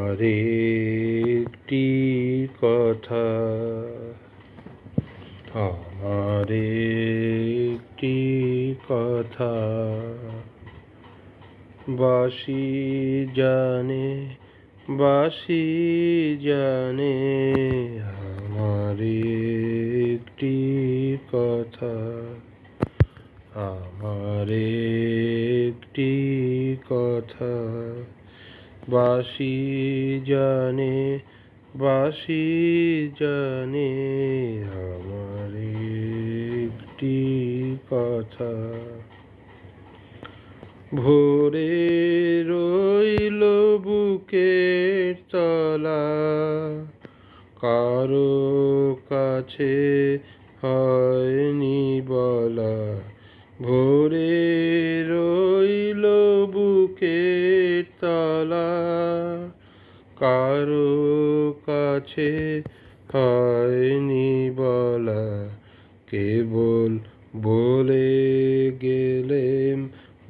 আমার একটি কথা, আমার একটি কথা, বাঁশি জানে, বাঁশি জানে, আমার একটি কথা, আমার একটি কথা, বাঁশি জানে, বাঁশি জানে, আমার একটি কথা। ভোরে রইল বুকের তলা, কারো কাছে হয়নি বলা। ভোরে রইল বুকের তলা, কারো কাছে হয়নি বলা। কেবল বলে গেলেম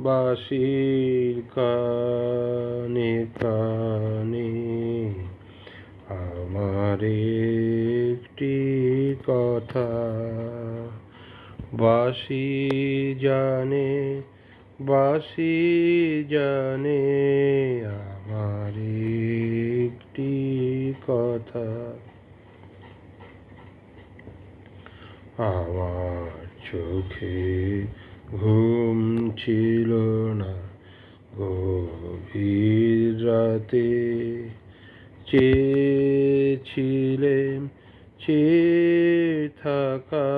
বাঁশির কানে কানে, আমার একটি কথা, বাঁশি জানে, বাঁশি জানে, আমার একটি কথা। আমার চোখে ঘুম ছিল না গভীর রাতে, চেয়েছিলেম চেয়ে থাকা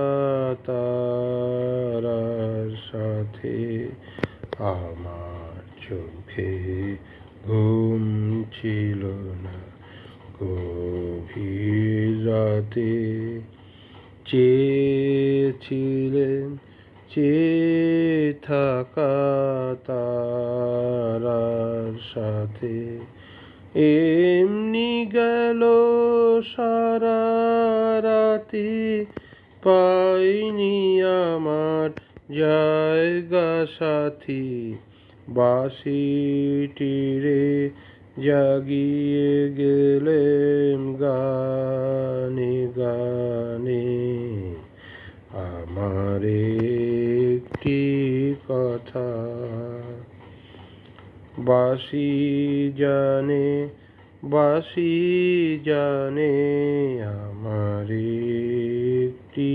তারার সাথে। আমার চোখে ঘুম ছিল না গভীর রাতে, চেয়েছিলেম চেয়ে থাকা তারার সাথে। এমনি গেল সারা রাতি, পাইনি আমার জায়গা সাথী। বাঁশিটিরে জাগিয়ে গেলেম গানে গানে, আমার একটি কথা, বাঁশি জানে, বাঁশি জানে, আমার একটি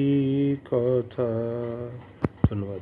কথা। ধন্যবাদ।